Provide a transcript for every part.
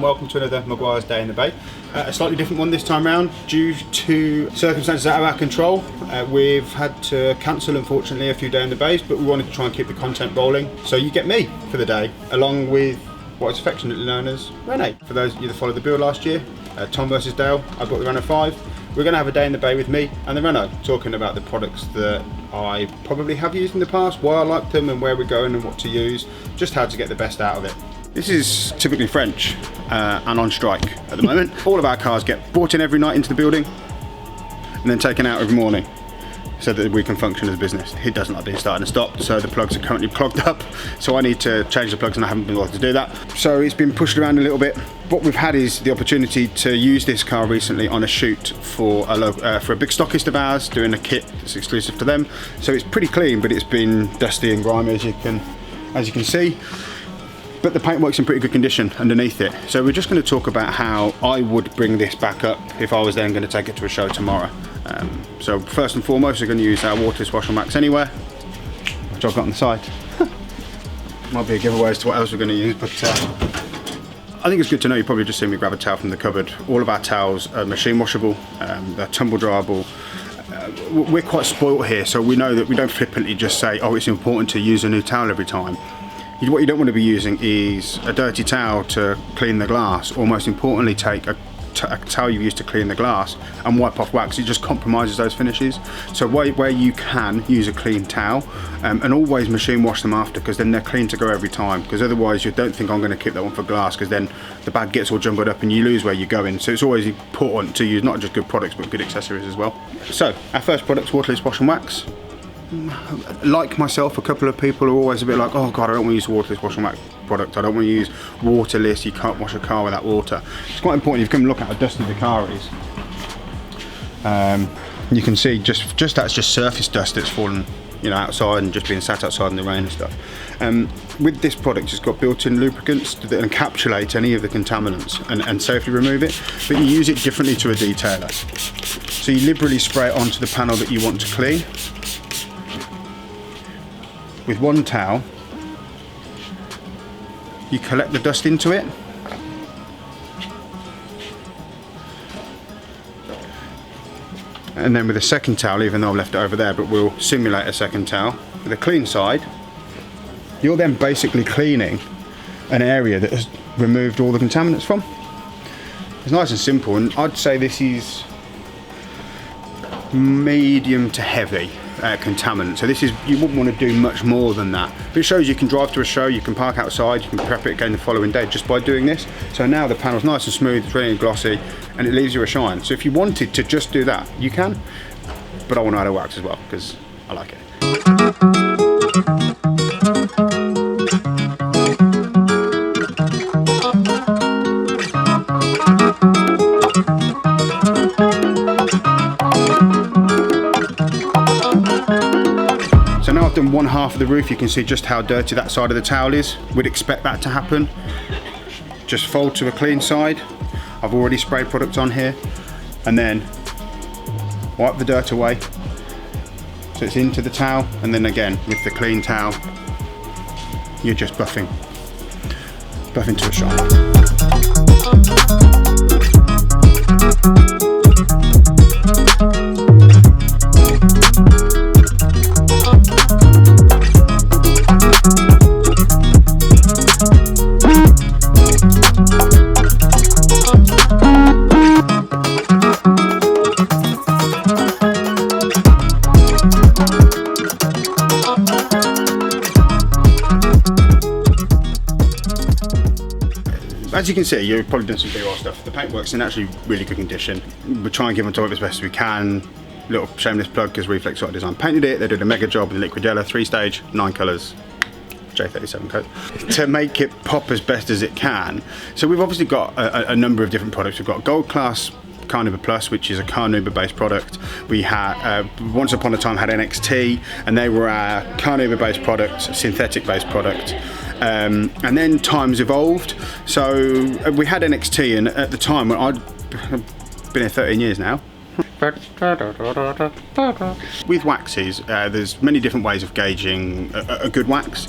and welcome to another Meguiar's Day in the Bay. A slightly different one this time round due to circumstances out of our control. We've had to cancel, unfortunately, a few Day in the Bays, but we wanted to try and keep the content rolling. So you get me for the day, along with what is affectionately known as Renault. For those of you that followed the build last year, Tom versus Dale, I bought the Renault 5. We're going to have a Day in the Bay with me and the Renault, talking about the products that I probably have used in the past, why I like them and where we're going and what to use, just how to get the best out of it. This is typically French and on strike at the moment. All of our cars get brought in every night into the building and then taken out every morning so that we can function as a business. It doesn't like being started and stopped, so the plugs are currently clogged up. So I need to change the plugs and I haven't been able to do that. So it's been pushed around a little bit. What we've had is the opportunity to use this car recently on a shoot for a big stockist of ours, doing a kit that's exclusive to them. So it's pretty clean, but it's been dusty and grimy as you can see. But the paintwork's in pretty good condition underneath it. So we're just going to talk about how I would bring this back up if I was then going to take it to a show tomorrow. So first and foremost, we're going to use our Waterless Wash and Wax anywhere, which I've got on the side. Might be a giveaway as to what else we're going to use, but I think it's good to know. You probably just seen me grab a towel from the cupboard. All of our towels are machine washable, they're tumble dryable. We're quite spoilt here, so we know that we don't flippantly just say, oh, it's important to use a new towel every time. What you don't want to be using is a dirty towel to clean the glass, or most importantly, take a towel you've used to clean the glass and wipe off wax. It just compromises those finishes. So where you can, use a clean towel and always machine wash them after, because then they're clean to go every time, because otherwise you don't think I'm going to keep that one for glass, because then the bag gets all jumbled up and you lose where you're going. So it's always important to use not just good products but good accessories as well. So our first product, Waterless Wash and Wax. Like myself, a couple of people are always a bit like, oh god, I don't want to use Waterless Wash and Wax product, I don't want to use waterless, you can't wash a car without water. It's quite important. You come and look at how dusty the car is. You can see just that's just surface dust that's fallen, you know, outside and just being sat outside in the rain and stuff. With this product, it's got built-in lubricants that encapsulate any of the contaminants and safely remove it, but you use it differently to a detailer. So you liberally spray it onto the panel that you want to clean. With one towel, you collect the dust into it, and then with a second towel, even though I've left it over there, but we'll simulate a second towel with a clean side, you're then basically cleaning an area that has removed all the contaminants from. It's nice and simple, and I'd say this is medium to heavy contaminant. So this is, you wouldn't want to do much more than that. But it shows you can drive to a show, you can park outside, you can prep it again the following day just by doing this. So now the panel's nice and smooth, it's really glossy, and it leaves you a shine. So if you wanted to just do that, you can. But I want to add a wax as well, because I like it. I've done one half of the roof. You can see just how dirty that side of the towel is. We'd expect that to happen. Just fold to a clean side. I've already sprayed product on here, and then wipe the dirt away so it's into the towel, and then again with the clean towel you're just buffing to a shine. As you can see, you've probably done some B-roll stuff. The paintwork's in actually really good condition. We try and give on top of it as best as we can. Little shameless plug, because Reflex Art Design painted it. They did a mega job with the liquid yellow, 3-stage, 9 colours, J37 coat, to make it pop as best as it can. So we've obviously got a number of different products. We've got Gold Class Carnauba Plus, which is a Carnauba based product. We had once upon a time had NXT, and they were our Carnauba based product, synthetic based product. And then times evolved, so we had NXT, and at the time, when I'd been here 13 years now, With waxes, there's many different ways of gauging a good wax.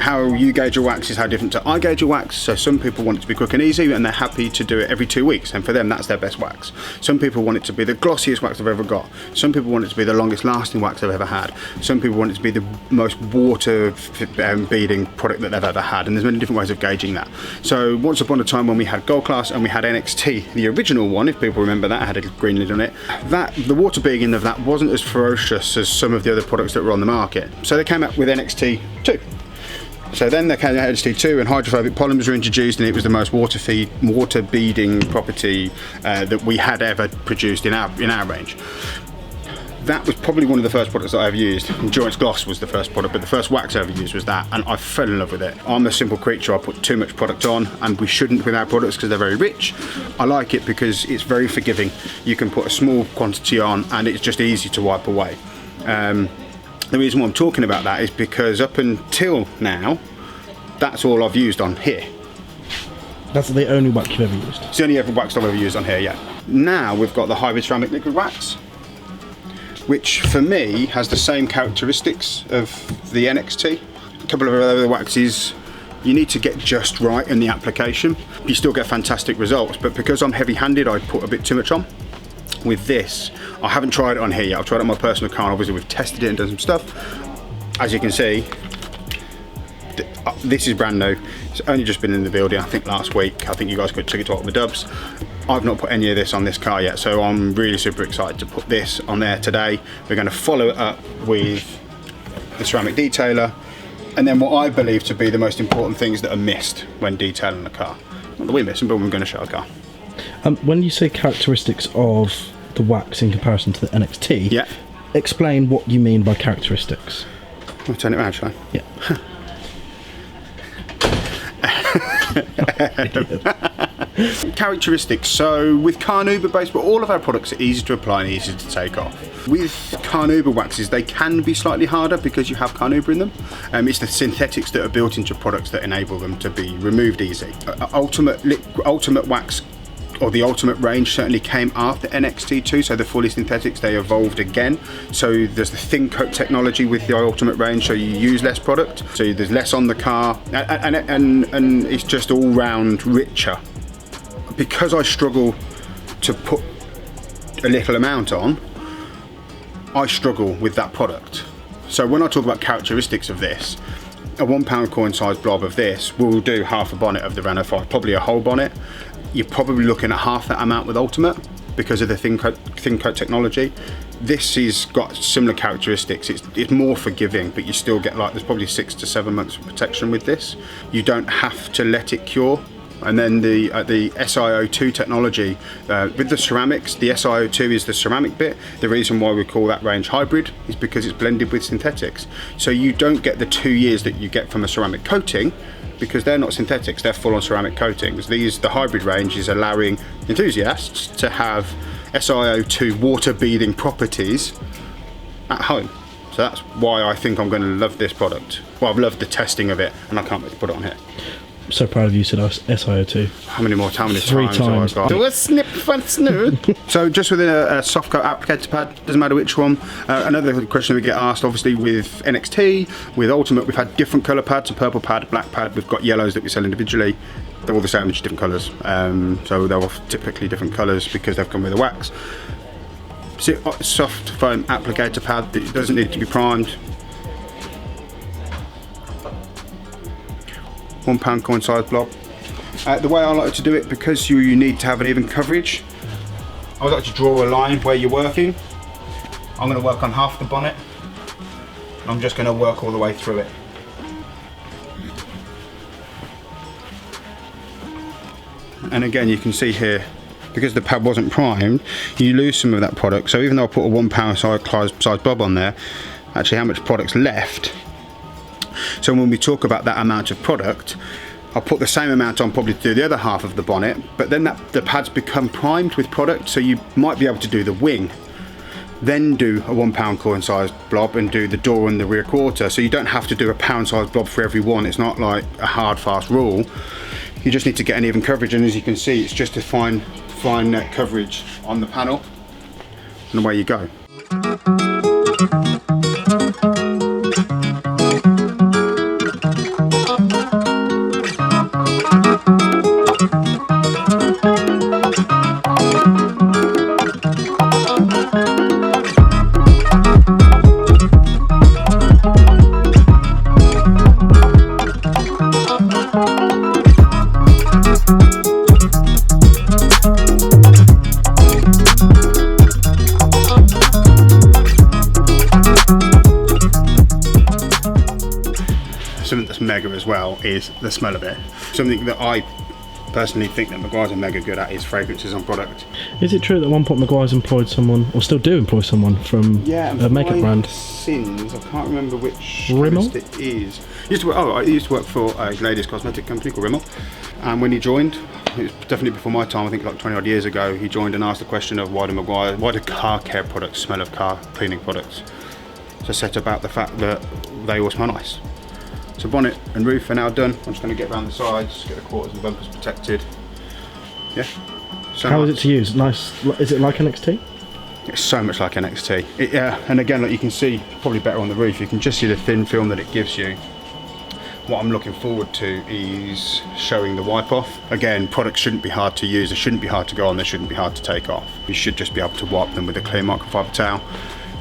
How you gauge a wax is how different to I gauge a wax. So some people want it to be quick and easy and they're happy to do it every 2 weeks, and for them that's their best wax. Some people want it to be the glossiest wax I've ever got. Some people want it to be the longest lasting wax I've ever had. Some people want it to be the most water beading product that they've ever had, and there's many different ways of gauging that. So once upon a time when we had Gold Class and we had NXT, the original one, if people remember that, had a green lid on it, the water beading of that wasn't as ferocious as some of the other products that were on the market. So they came out with NXT 2. So then they came out with NXT 2 and hydrophobic polymers were introduced, and it was the most water beading property that we had ever produced in our range. That was probably one of the first products that I ever used. Endurance Gloss was the first product, but the first wax I ever used was that, and I fell in love with it. I'm a simple creature, I put too much product on, and we shouldn't with our products because they're very rich. I like it because it's very forgiving. You can put a small quantity on and it's just easy to wipe away. The reason why I'm talking about that is because up until now, that's all I've used on here. That's the only wax you've ever used? It's the only wax I've ever used on here, yeah. Now we've got the hybrid ceramic liquid wax, which for me has the same characteristics of the NXT. A couple of other waxes, you need to get just right in the application. You still get fantastic results, but because I'm heavy-handed, I put a bit too much on. With this, I haven't tried it on here yet. I've tried it on my personal car, and obviously we've tested it and done some stuff. As you can see, this is brand new. It's only just been in the building, I think last week. I think you guys took it to the Dubs. I've not put any of this on this car yet, so I'm really super excited to put this on there today. We're going to follow it up with the ceramic detailer, and then what I believe to be the most important things that are missed when detailing a car. Not that we're missing, but we're going to show a car. When you say characteristics of the wax in comparison to the NXT, yeah, explain what you mean by characteristics. I'll turn it around, shall I? Yeah. Characteristics. So with carnauba base, but all of our products are easy to apply and easy to take off. With carnauba waxes, they can be slightly harder because you have carnauba in them. It's the synthetics that are built into products that enable them to be removed easy. Ultimate wax, or the Ultimate range, certainly came after NXT2, so the fully synthetics, they evolved again. So there's the thin coat technology with the Ultimate range, so you use less product, so there's less on the car, and it's just all round richer. Because I struggle to put a little amount on, I struggle with that product. So when I talk about characteristics of this, a £1 coin size blob of this will do half a bonnet of the Renault 5, probably a whole bonnet. You're probably looking at half that amount with Ultimate because of the thin coat technology. This has got similar characteristics. It's more forgiving, but you still get, like, there's probably 6 to 7 months of protection with this. You don't have to let it cure. And then the SiO2 technology, with the ceramics, the SiO2 is the ceramic bit. The reason why we call that range hybrid is because it's blended with synthetics. So you don't get the 2 years that you get from a ceramic coating, because they're not synthetics, they're full on ceramic coatings. The hybrid range is allowing enthusiasts to have SiO2 water beading properties at home. So that's why I think I'm going to love this product. Well, I've loved the testing of it, and I can't wait to put it on here. So proud of you, said SiO2. How many Three times have I got? Do a snip fun snoot. So just with a soft coat applicator pad, doesn't matter which one. Another question we get asked, obviously, with NXT, with Ultimate, we've had different colour pads, a purple pad, black pad. We've got yellows that we sell individually. They're all the same, just different colours. So they're all typically different colours because they've come with a wax. Soft foam applicator pad that doesn't need to be primed. £1 coin size blob. The way I like to do it, because you need to have an even coverage, I like to draw a line where you're working. I'm going to work on half the bonnet. I'm just going to work all the way through it. And again, you can see here, because the pad wasn't primed, you lose some of that product. So even though I put a £1 size blob on there, actually how much product's left. So when we talk about that amount of product, I'll put the same amount on probably to do the other half of the bonnet, but then the pads become primed with product, so you might be able to do the wing, then do a £1 coin size blob and do the door and the rear quarter, so you don't have to do a pound size blob for every one. It's not like a hard fast rule. You just need to get an even coverage, and as you can see, it's just a fine net coverage on the panel. and away you go. Something that's mega as well is the smell of it. Something that I personally think that Meguiar's are mega good at is fragrances on product. Is it true that at one point Meguiar's employed someone, or still do employ someone from a makeup brand? Sins, I can't remember which Renault? it is. I used to work for a ladies' cosmetic company called Renault, and when he joined, it was definitely before my time, I think like 20 odd years ago, he joined and asked the question of why do car care products smell of car cleaning products? So I said about the fact that they all smell nice. So bonnet and roof are now done. I'm just going to get around the sides, get the quarters and bumpers protected. Yeah. So how is it to use? Nice. Is it like an XT? It's so much like an XT. Yeah, and again, like you can see, probably better on the roof, you can just see the thin film that it gives you. What I'm looking forward to is showing the wipe off. Again, products shouldn't be hard to use, they shouldn't be hard to go on, they shouldn't be hard to take off. You should just be able to wipe them with a clear microfiber towel.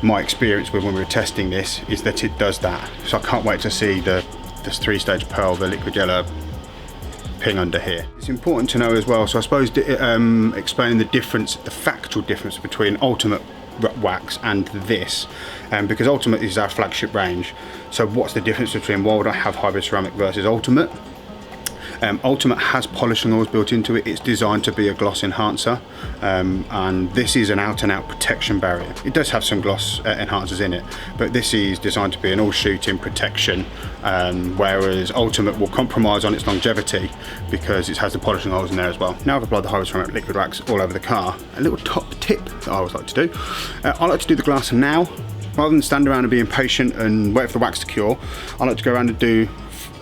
My experience with when we were testing this is that it does that. So I can't wait to see this 3-stage pearl, the liquid yellow ping under here. It's important to know as well, so I suppose explaining the difference, the factual difference between Ultimate Wax and this, because Ultimate is our flagship range. So what's the difference between why would I have hybrid ceramic versus Ultimate? Ultimate has polishing oils built into it. It's designed to be a gloss enhancer, and this is an out and out protection barrier. It does have some gloss enhancers in it, but this is designed to be an all shooting protection, whereas Ultimate will compromise on its longevity because it has the polishing oils in there as well. Now I've applied the hybrid ceramic liquid wax all over the car. A little top tip that I always like to do, I like to do the glass now. Rather than stand around and be impatient and wait for the wax to cure, I like to go around and do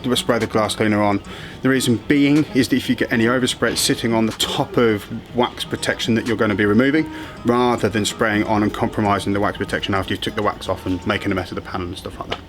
a spray the glass cleaner on. The reason being is that if you get any overspray, it's sitting on the top of wax protection that you're going to be removing, rather than spraying on and compromising the wax protection after you took the wax off and making a mess of the panel and stuff like that.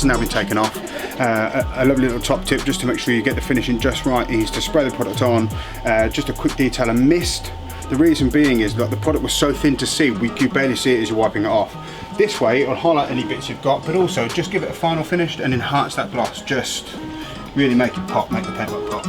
Now been taken off. A lovely little top tip just to make sure you get the finishing just right is to spray the product on. Just a quick detail, a mist. The reason being is that the product was so thin to see, you could barely see it as you're wiping it off. This way it'll highlight any bits you've got, but also just give it a final finish and enhance that gloss. Just really make it pop, make the paintwork pop.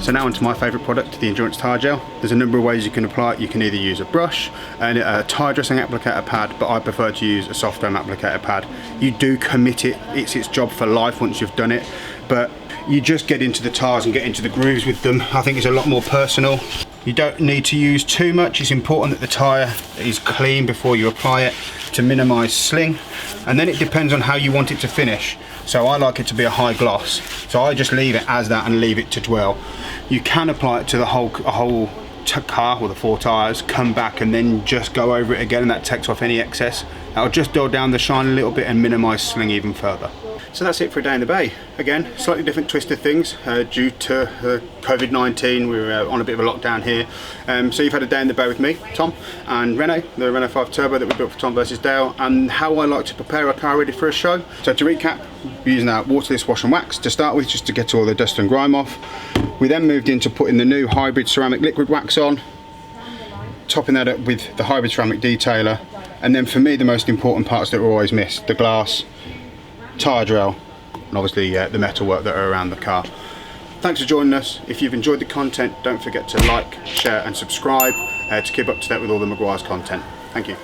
So now onto my favourite product, the Endurance Tyre Gel. There's a number of ways you can apply it. You can either use a brush and a tyre dressing applicator pad, but I prefer to use a soft foam applicator pad. You do commit it, it's its job for life once you've done it, but you just get into the tyres and get into the grooves with them. I think it's a lot more personal. You don't need to use too much. It's important that the tyre is clean before you apply it to minimise sling, and then it depends on how you want it to finish. So I like it to be a high gloss, so I just leave it as that and leave it to dwell. You can apply it to the whole car or the 4 tyres, come back and then just go over it again, and that takes off any excess. That'll just dull down the shine a little bit and minimise sling even further. So that's it for a day in the bay. Again, slightly different twist of things due to COVID-19. We were on a bit of a lockdown here. So you've had a day in the bay with me, Tom, and Renault, the Renault 5 Turbo that we built for Tom versus Dale, and how I like to prepare a car ready for a show. So to recap, we're using our Waterless Wash and Wax to start with, just to get all the dust and grime off. We then moved into putting the new hybrid ceramic liquid wax on, topping that up with the hybrid ceramic detailer, and then for me the most important parts that are always missed, the glass, Tyre Gel, and obviously the metal work that are around the car. Thanks for joining us. If you've enjoyed the content, don't forget to like, share and subscribe to keep up to date with all the Meguiar's content. Thank you.